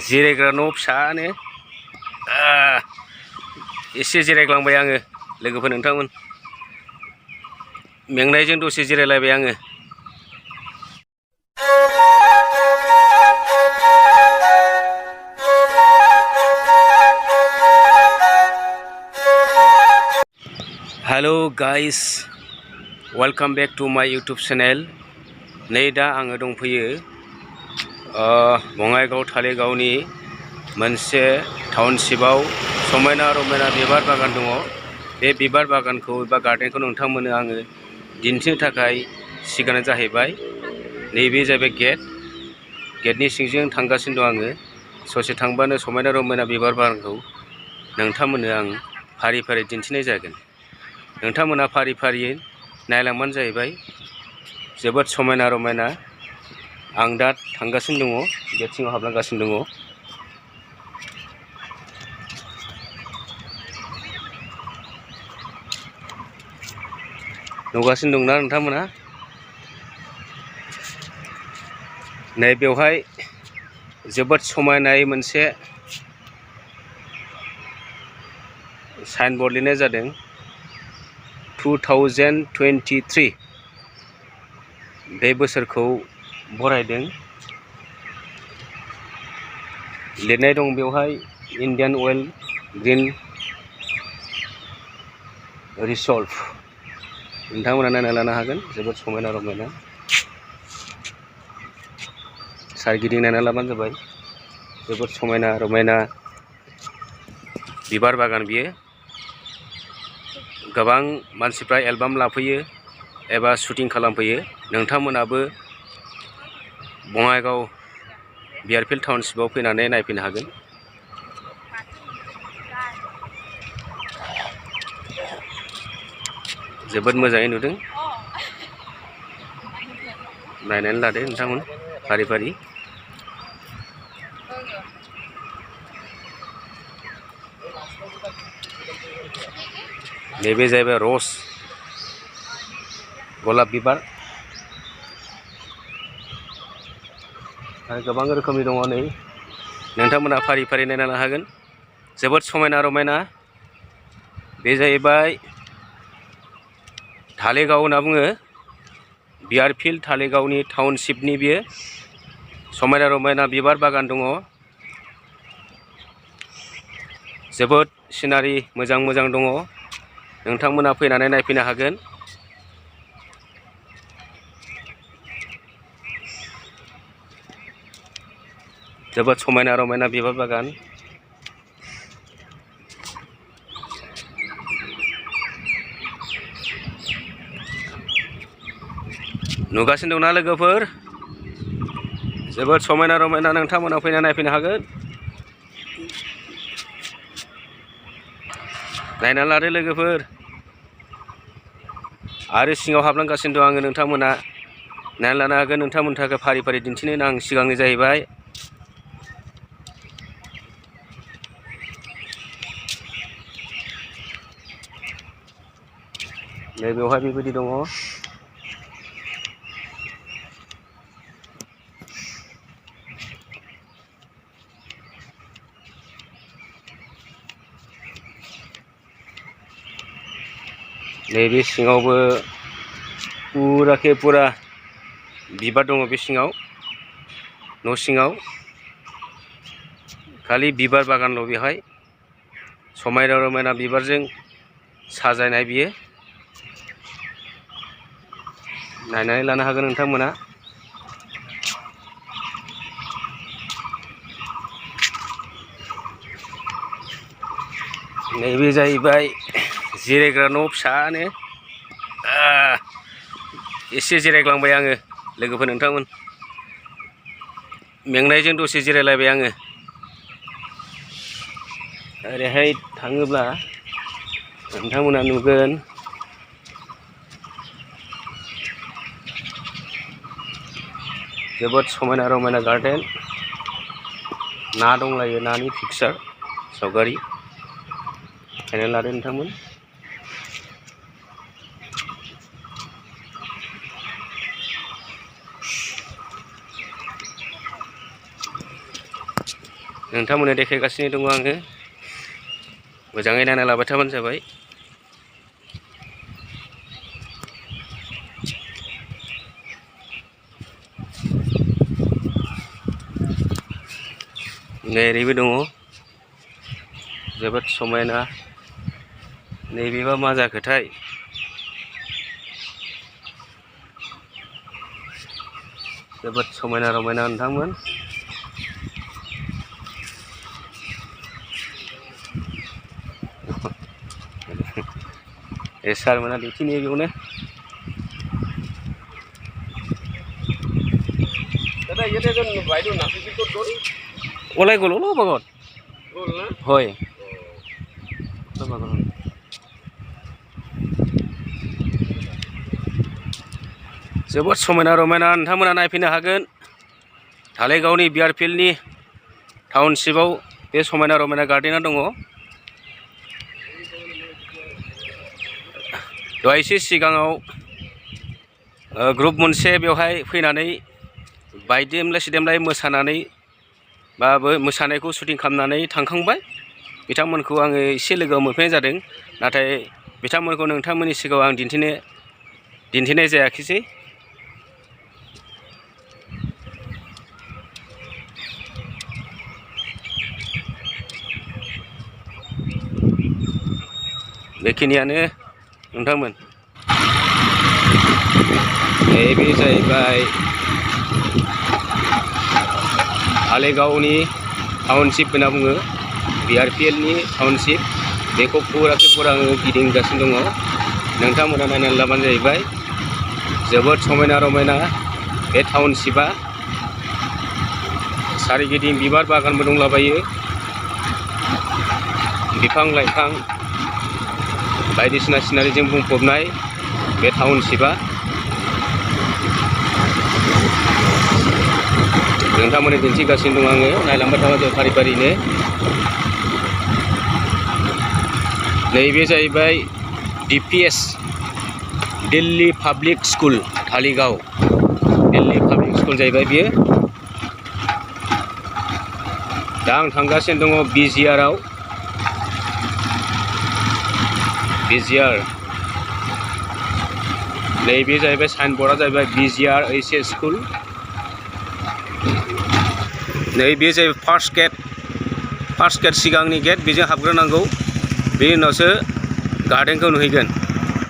जिरायग्रा न' फिसानो एसे जिरायग्लांबाय आङो लोगोफोर नोंथांमोन मेंनायजों दसे जिरायलायबाय आङो। Hello guys, welcome back to my YouTube channel. नै दा आङो दंफैयो बङाइगाव धालिगावनि मोनसे टाउनशिपाव समायना रमायना बिबार बागान दङ। बे बिबार बागानखौ एबा गार्डेनखौ नोंथांमोननो आङो दिन्थिनो थाखाय सिगांनो जाहैबाय। नैबे जाहैबाय गेटनि सिंजों थांगासिनो दं आङो। ससे थांबानो समायना रमायना बिबार बागानखौ नोंथांमोननो आं फारि फारि दिन्थिनाय जागोन। नोंथांमोना फारि फारियै नायलांबानो जाहैबाय। जोबोद समायना रमायना। आं दा थांगासिनो दङ, गेट सिङाव हाबलांगासिनो दङ। नुगासिनो दंना नोंथांमोना? नै बेवहाय जोबोद समायनायै मोनसे साइनबर्ड लिरनाय जादों 2023 बे बोसोरखौ बरायदों। लिरनाय दं बेवहाय इन्डियान अइल ग्रीन रिसल्भ। नोंथांमोना नायना लानो हागोन। जोबोद समायना रमायना। सारगिदिं नायना लाबानो जाबाय। जोबोद समायना रमायना बिबार बागान बियो। गोबां मानसिफ्रा एलबाम लाफैयो एबा शुटिं खालामफैयो। नोंथांमोनाबो बङाइगाव बिआरपिएल टाउनशिपाव फैनानै नायफैनो हागोन। जोबोद मोजाङै नुदों। नायनानै लादो नोंथांमोन फारि फारि। नैबे जाहैबाय रस, गलाप बिबार आरो गोबां रोखोमनि दङ। नै नोंथांमोना फारि फारि नायना लानो हागोन। जोबोद समायना रमायना। बे जाहैबाय धालिगाव होनना बुङो। बिआरपिएल धालिगावनि टाउनशिपनि बियो समायना रमायना बिबार बागान दङ। जोबोद सिनारि मोजां मोजां दङ। नोंथांमोना फैनानै नायफैनो हागोन। जोबोद समायना रमायना बिबार बागान। नुगासिनो दंना लोगोफोर? जोबोद समायना रमायना। नोंथांमोना फैना नायफैनो हागोन। नायना लादो लोगोफोर। आरो सिङाव हाबलांगासिनो दं आङो। नोंथांमोना नायना लानो हागोन। नोंथांमोननि थाखाय फारि फारि दिन्थिनो आं सिगांनि जाहैबाय। नै बेवहाय बेबायदि दङ। नैबे सिङावबो फुरा बिबार दङ। बे सिङाव, न' सिङाव खालि बिबार बागानल' बेवहाय। समायना रमायना बिबारजों साजायनाय बियो। नायनानै लानो हागोन नोंथांमोना। नैबे जाहैबाय जिरायग्रा न' फिसानो एसे जिरायग्लांबाय आङो लोगोफोर नोंथांमोन मेंनायजों दसे जिरायलायबाय आङो। ओरैहाय थाङोब्ला नोंथांमोना नुगोन जोबोद समायना रमायना गार्डेन। ना दंलायो, नानि पिकचार सावगारि। नायनानै लादो नोंथांमोन। नोंथांमोननो देखायगासिनो दङ आङो मोजाङै नायना लाबाय थाबानो जाबाय। नैबो दङ जोबोद समायना। नैबेबा मा जाखोथाय जोबोद समायना रमायना नोंथांमोन। सारमोना दिन्थियो बेयावनो। ওলাই গ'ল অলপ আগত হয় जोबोद समायना रमायना नोंथांमोना नायफैनो हागोन। धालिगावनि बियार फिल्डनि टाउनशिपआव बे समायना रमायना गार्डेना दङ। दहायसो सिगाङाव ग्रुप मोनसे बेवहाय फैनानै बायदेमलाय सिदेमलाय मोसानानै बा मोसानायखौ शुटिं खालामनानै थांखांबाय। बिथांमोनखौ आङो एसे लोगोआव मोनफैनाय जादों, नाथाय बिथांमोनखौ नोंथांमोननि सिगाङाव आं दिन्थिनाय जायाखिसै। बेखिनियानो नोंथांमोन। बे जाहैबाय धालिगावनि टाउनशिप होनना बुङो, बिआर पि एलनि टाउनशिप। बेखौ फुरा आङो गिदिंगासिनो दङ। नोंथांमोना नायनानै लाबानो जाहैबाय। जोबोद समायना रमायना बे टाउनशिपआ। सारिगिदिं बिबार बागानबो दंलाबायो, बिफां लाइफां बायदिसिना सिनारिजों बुंफबनाय बे टाउनशिपआ। नोंथांमोननो दिन्थिगासिनो दं आङो, नायलांबाय थाबानो जाबाय फारि फारिनो। नैबे जाहैबाय DPS Delhi public school, Dhaligaon Delhi public school जाहैबाय बियो। दा आं थांगासिनो दङ BGRआव। BGR नैबे जाहैबाय साइनबर्डआ जाहैबाय BGR HS स्कुल। नैबे जाहैबाय फार्स्ट गेट सिगांनि गेट, बेजों हाबग्रोनांगौ। बेनि उनावसो गार्डेनखौ नुहैगोन।